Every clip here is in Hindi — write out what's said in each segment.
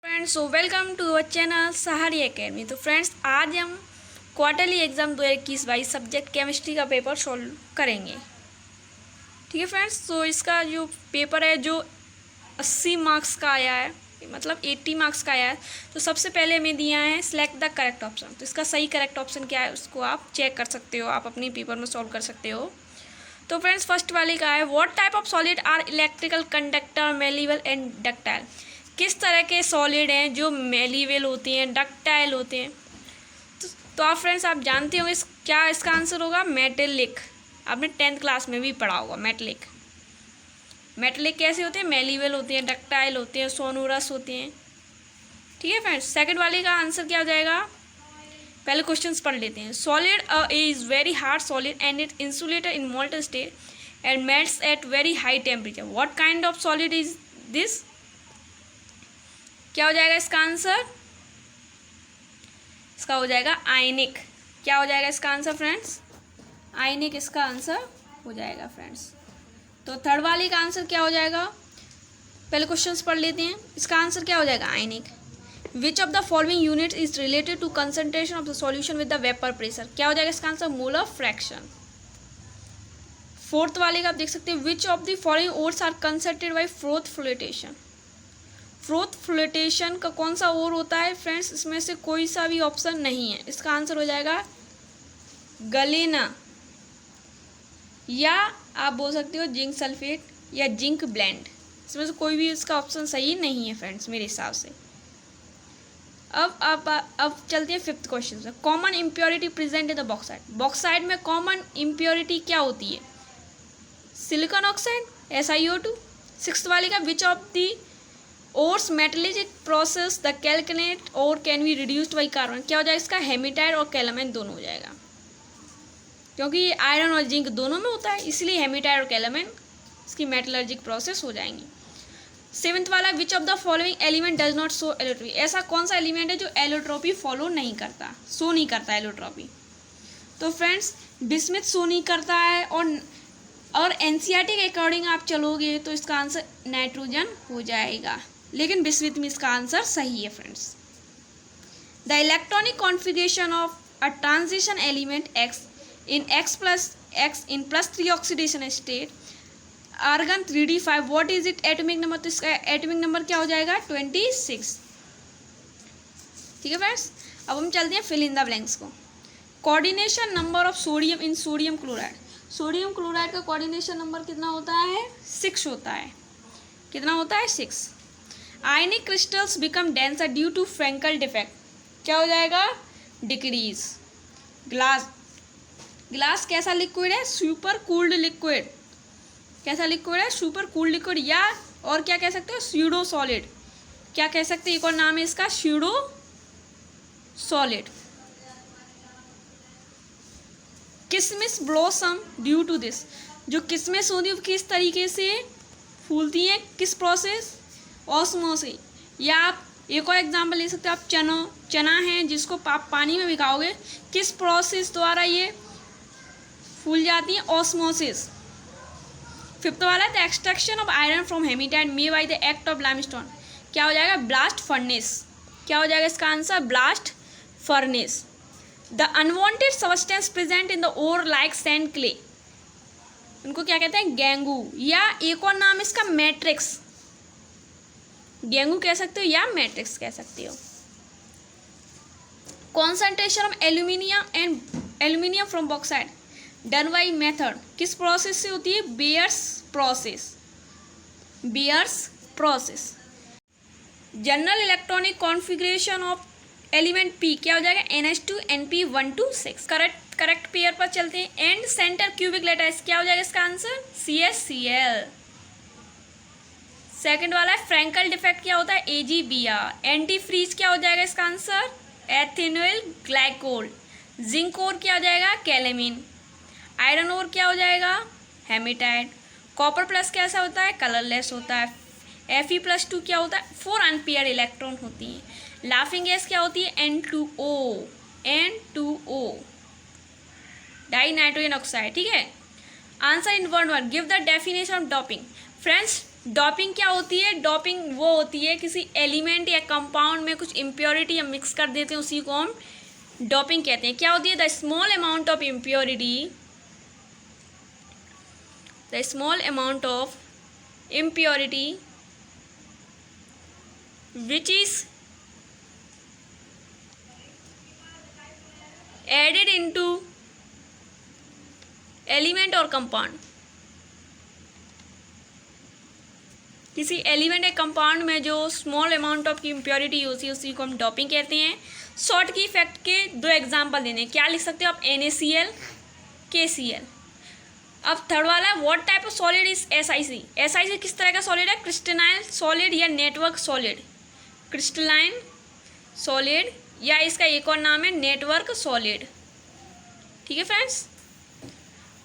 Friends welcome to our channel Sahari academy. तो फ्रेंड्स आज हम क्वार्टरली एग्ज़ाम 2021-22 सब्जेक्ट केमिस्ट्री का पेपर सॉल्व करेंगे। ठीक है फ्रेंड्स, तो इसका जो पेपर है जो 80 मार्क्स का आया है, मतलब 80 मार्क्स का आया है। तो सबसे पहले हमें दिया है सिलेक्ट द करेक्ट ऑप्शन। तो इसका सही करेक्ट ऑप्शन क्या है उसको आप चेक कर सकते हो, आप अपने पेपर में सॉल्व कर सकते हो। तो फ्रेंड्स फर्स्ट वाले का है what type of solid are electrical conductor malleable and ductile. किस तरह के सॉलिड हैं जो मेलेबल होते हैं, डक्टाइल होते हैं। तो आप फ्रेंड्स आप जानते होंगे क्या इसका आंसर होगा मेटेलिक। आपने 10th क्लास में भी पढ़ा होगा मेटेलिक। मेटेलिक कैसे होते हैं, मेलेबल होते हैं, डक्टाइल होते हैं, सोनोरस होते हैं। ठीक है फ्रेंड्स, सेकंड वाले का आंसर क्या हो जाएगा, पहले क्वेश्चंस पढ़ लेते हैं। Solid is very hard solid and it insulated in molten state and melts at very high temperature. What kind of solid is this. क्या हो जाएगा इसका आंसर, इसका हो जाएगा आयनिक। क्या हो जाएगा इसका आंसर फ्रेंड्स, आयनिक इसका आंसर हो जाएगा फ्रेंड्स। तो थर्ड वाले का आंसर क्या हो जाएगा, पहले क्वेश्चंस पढ़ लेते हैं। इसका आंसर क्या हो जाएगा ionic. Which of the following unit is related to concentration of the solution with the vapour pressure. क्या हो जाएगा इसका आंसर मोलर फ्रैक्शन। फोर्थ वाले का आप देख सकते हैं which of the following ores are concentrated by froth flotation. Froth flotation का कौन सा ओर होता है फ्रेंड्स, इसमें से कोई सा भी ऑप्शन नहीं है। इसका आंसर हो जाएगा गलेना, या आप बोल सकते हो जिंक सल्फेट या जिंक ब्लेंड। इसमें से कोई भी इसका ऑप्शन सही नहीं है फ्रेंड्स मेरे हिसाब से। अब चलते हैं फिफ्थ क्वेश्चन से। Common impurity present in the bauxite. Bauxite में कॉमन इम्प्योरिटी क्या होती है, सिलिकॉन ऑक्साइड, SiO2। सिक्स्थ वाले का which of the ores metallic process the calcinate और can be reduced by carbon. क्या हो जाएगा इसका हेमेटाइट और कैलामाइन दोनों हो जाएगा, क्योंकि ये आयरन और जिंक दोनों में होता है, इसलिए हेमेटाइट और कैलामाइन इसकी मेटलर्जिक प्रोसेस हो जाएंगी। सेवंथ वाला विच of the following element does not show allotropy. ऐसा कौन सा एलिमेंट है जो एलोट्रोपी फॉलो नहीं करता, शो नहीं करता एलोट्रोपी। तो फ्रेंड्स बिस्मिथ शो नहीं करता है, और एनसीईआरटी के अकॉर्डिंग आप चलोगे तो इसका आंसर नाइट्रोजन हो जाएगा, लेकिन बिस्मिथ में इसका आंसर सही है friends. The electronic configuration of a transition element X in +3 oxidation state argon 3d5 what is it atomic number. तो इसका एटॉमिक नंबर क्या हो जाएगा 26। ठीक है फ्रेंड्स, अब हम चलते हैं फिल इन द ब्लैंक्स को। Coordination number of sodium in sodium chloride. Sodium chloride का कोऑर्डिनेशन नंबर कितना होता है 6 होता है। कितना होता है 6। Ionic crystals become denser due to Frenkel defect. क्या हो जाएगा डिक्रीज। ग्लास कैसा लिक्विड है, सुपर कूल्ड लिक्विड। कैसा लिक्विड है, सुपर कूल्ड लिक्विड, या और क्या कह सकते हो स्यूडो सॉलिड। क्या कह सकते हैं, एक और नाम है इसका स्यूडो सॉलिड। किसमिस ब्लॉसम ड्यू टू दिस। जो किसमिस होती है किस तरीके से फूलती हैं, किस प्रोसेस, ऑस्मोसिस। या आप एक और एग्जांपल ले सकते हो, आप चना है जिसको आप पानी में भिगाओगे, किस प्रोसेस द्वारा ये फूल जाती है, ऑस्मोसिस। फिफ्थ वाला है the extraction of iron from hematite may by the act of limestone. क्या हो जाएगा ब्लास्ट फर्नेस। क्या हो जाएगा इसका answer blast furnace. The unwanted substance present in the ore like sand clay, उनको क्या कहते हैं गेंगू, या एक और नाम इसका मैट्रिक्स। गेंगू कह सकते हो या मैट्रिक्स कह सकते हो। Concentration of aluminium from bauxite done by method किस प्रोसेस से होती है, bears process. General electronic configuration of element P क्या हो जाएगा NH2NP126। करेक्ट पेयर पर चलते हैं। एंड सेंटर क्यूबिक लेटर्स क्या हो जाएगा इसका आंसर CsCl। सेकंड वाला है फ्रैंकल डिफेक्ट क्या होता है AgBr। एंटी फ्रीज क्या हो जाएगा इसका आंसर एथिनोइल ग्लाइकोल। जिंक और क्या हो जाएगा कैलेमिन। आयरन और क्या हो जाएगा हेमेटाइट। कॉपर प्लस कैसा होता है कलरलेस होता है। Fe+2 क्या होता है 4 अनपेयर इलेक्ट्रॉन होती हैं। लाफिंग गैस क्या होती है N2O डाई नाइट्रोजन ऑक्साइड। ठीक है, answer in 1 give the definition of doping. Friends doping क्या होती है? डोपिंग वो होती है किसी एलिमेंट या कंपाउंड में कुछ इम्प्योरिटी या मिक्स कर देते हैं, उसी को हम डोपिंग कहते हैं। क्या होती है? The small amount of impurity, the small amount of impurity which is added into element or compound. किसी एलिमेंट या कंपाउंड में जो स्मॉल अमाउंट ऑफ इम्प्योरिटी होती है उसी को हम डोपिंग कहते हैं। शॉर्ट की इफेक्ट के 2 एग्जाम्पल देने, क्या लिख सकते हो आप? NaCl, KCl। अब थर्ड वाला है, what type of solid is SiC। SiC किस तरह का सॉलिड है? क्रिस्टलाइन सॉलिड या नेटवर्क सॉलिड। क्रिस्टलाइन सॉलिड या इसका एक और नाम है नेटवर्क सॉलिड। ठीक है फ्रेंड्स।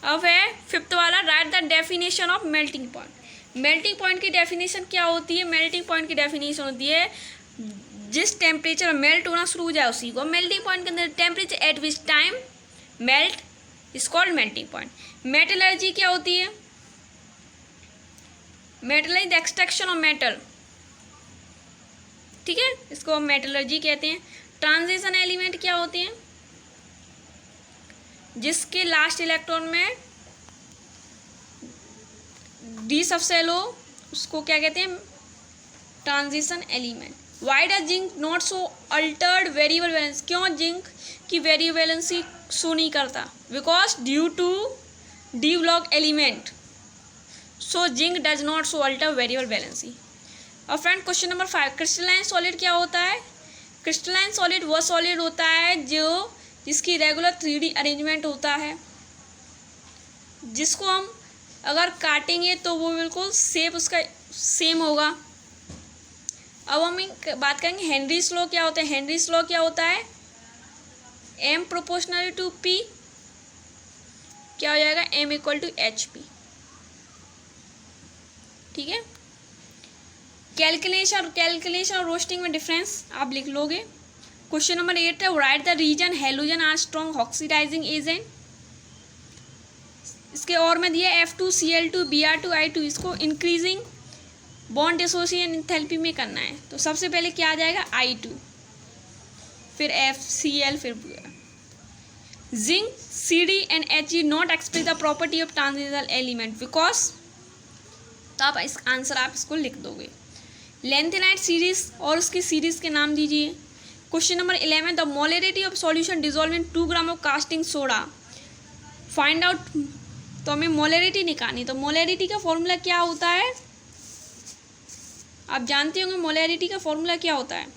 अब है 5th वाला, right the definition of melting point. Melting point की डेफिनेशन क्या होती है? मेल्टिंग पॉइंट की डेफिनेशन होती है जिस टेम्परेचर में मेल्ट होना शुरू हो जाए उसी को मेल्टिंग पॉइंट के अंदर। Temperature at which time melt is called melting point. Metallurgy क्या होती है? Metallurgy the extraction of metal. ठीक है, इसको हम मेटलर्जी कहते हैं। ट्रांजिशन एलिमेंट क्या होते हैं? जिसके लास्ट इलेक्ट्रॉन में डी सबसे लो, उसको क्या कहते हैं? Transition element. Why does zinc not show altered variable valence. क्यों जिंक की वेरिएबल वैलेंसी शो नहीं करता? Because due to D block element, so zinc does not show alter variable valency. और friend question number 5, crystalline solid क्या होता है? क्रिस्टलाइन सॉलिड वो सॉलिड होता है जिसकी रेगुलर 3D अरेंजमेंट होता है, जिसको हम अगर काटेंगे तो वो बिल्कुल शेप उसका सेम होगा। अब हम बात करेंगे हेनरीज लॉ क्या होता है। हेनरीज लॉ क्या होता है? M प्रोपोर्शनल टू P, क्या हो जाएगा? M equal to HP। ठीक है। कैलकुलेशन और रोस्टिंग में डिफरेंस आप लिख लोगे। क्वेश्चन नंबर 8 है, right the reason halogen are strong oxidising agent. इसके और में दिया F2Cl2 Br2I2, इसको इंक्रीजिंग बॉन्ड डिसोसिएशन एंथैल्पी में करना है। तो सबसे पहले क्या आ जाएगा? I2, फिर FCl, फिर zinc CD and Hg not express the property of transition element because, तो आप इस आंसर आप इसको लिख दोगे। लेंथेनाइट सीरीज और उसकी सीरीज के नाम दीजिए। Question number 11, the molarity of solution dissolve in 2 gram of casting soda find out. तो हमें मोलरिटी निकालनी, तो मोलरिटी का फॉर्मूला क्या होता है? आप जानते होंगे मोलरिटी का फॉर्मूला क्या होता है।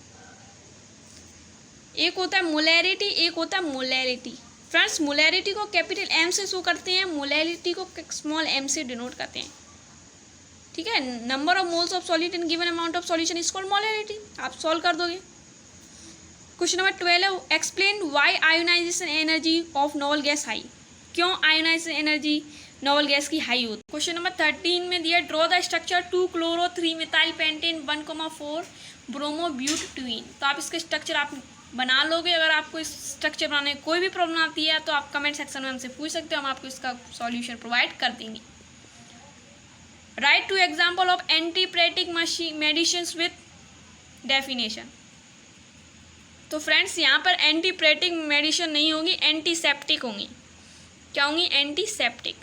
एक होता है मोलरिटी, एक होता है मोलैरिटी। फ्रेंड्स, मोलरिटी को कैपिटल M से शो करते हैं, मोलैरिटी को स्मॉल m से डिनोट करते हैं। ठीक है। Number of moles of solute in given amount of solution is called molarity. आप सॉल्व कर दोगे। Question number 12, explain why ionisation energy of noble gas high. क्यों आयोनाइजेशन एनर्जी नोबल गैस की हाई होती है। क्वेश्चन नंबर 13 में दिया, draw the structure 2-chloro 3-methyl pentane 1,4 bromobutane. तो आप इसके स्ट्रक्चर आप बना लोगे। अगर आपको इस स्ट्रक्चर बनाने में कोई भी प्रॉब्लम आती है तो आप कमेंट सेक्शन में हमसे पूछ सकते हो, हम आपको इसका सॉल्यूशन प्रोवाइड कर देंगे। Write 2 example of antipyretic medicines with definition. तो फ्रेंड्स, यहाँ पर एंटीप्रेटिक मेडिसिन नहीं होगी, एंटीसेप्टिक होंगी। क्या होंगी? Antiseptic.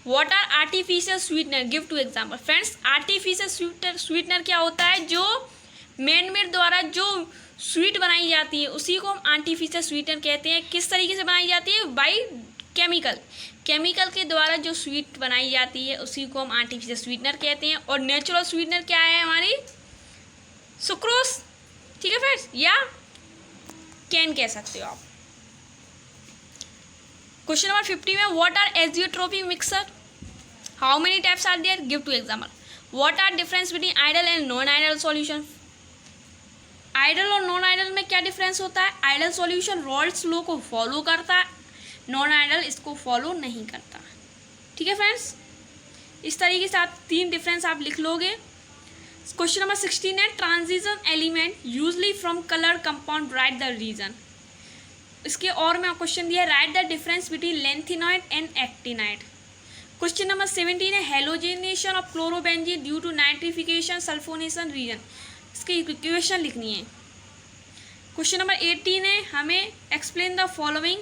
What are artificial sweetener, give 2 example. Friends, artificial sweetener क्या होता है? जो मैनमेड द्वारा जो स्वीट बनाई जाती है उसी को हम आर्टिफिशियल स्वीटनर कहते हैं। किस तरीके से बनाई जाती है? बाई केमिकल के द्वारा जो स्वीट बनाई जाती है उसी को हम आर्टिफिशियल स्वीटनर कहते हैं। और नेचुरल स्वीटनर क्या है? हमारी सुक्रोज। ठीक है फ्रेंड्स, या कैन कह सकते हो आप। क्वेश्चन नंबर 50 में, what are azeotropic mixture, how many types are there, give 2 example. What are difference between ideal and non ideal solution. Ideal और नॉन आइडल में क्या डिफरेंस होता है? आइडल सॉल्यूशन रॉल्स लॉ को फॉलो करता है, नॉन आइडल इसको फॉलो नहीं करता। ठीक है फ्रेंड्स, इस तरीके से आप 3 डिफरेंस आप लिख लोगे। क्वेश्चन नंबर 16 है, transition element usually from colour compound, write the reason. इसके और में क्वेश्चन दिया, write the difference between lanthanoid and actinide. Question number 17 है halogenation of chlorobenzene due to nitrification sulphonation reason, इसकी इक्वेशन लिखनी है। क्वेश्चन नंबर 18 है हमें explain the following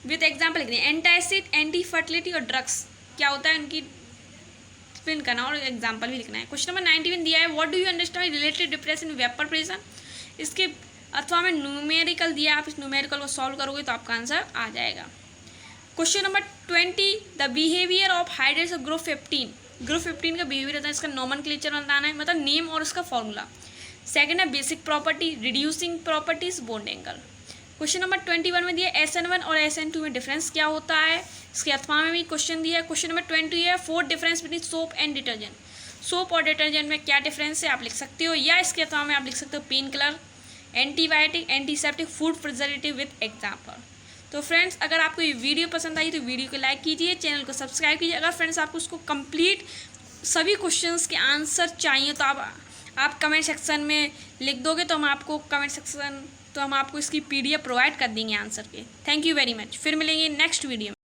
with example लिखनी है। एंटासिड, एंटी फर्टिलिटी और ड्रग्स क्या होता है उनकी एक्सप्लेन करना और एग्जाम्पल भी लिखना है। क्वेश्चन नंबर 19 दिया है what do you understand related depression vapour pressure, इसके अथवा में न्यूमेरिकल दिया है, आप इस न्यूमेरिकल को सॉल्व करोगे तो आपका आंसर आ जाएगा। Question number 20 the behaviour of hydrates of group 15, group 15 का बिहेवियर होता है, इसका नोमेनक्लेचर बताना है, मतलब नेम और इसका फॉर्मूला। सेकंड है basic property, reducing properties, bond angle. Question number 21 में दिया SN1 और SN2 में डिफरेंस क्या होता है, इसके अथवा में भी क्वेश्चन दिया है। क्वेश्चन नंबर 20 है 4 difference between soap and detergent, soap और डिटर्जेंट में क्या डिफरेंस है आप लिख सकते हो, या इसके अथवा में आप लिख सकते हो pain killer, antibiotic, antiseptic, food preservative with example. तो फ्रेंड्स अगर आपको ये वीडियो पसंद आई तो वीडियो को लाइक कीजिए, चैनल को सब्सक्राइब कीजिए। अगर फ्रेंड्स आपको उसको कंप्लीट सभी क्वेश्चंस के आंसर चाहिए तो आप कमेंट सेक्शन में लिख दोगे तो हम आपको इसकी PDF प्रोवाइड कर देंगे आंसर के। थैंक यू वेरी मच, फिर मिलेंगे नेक्स्ट वीडियो में।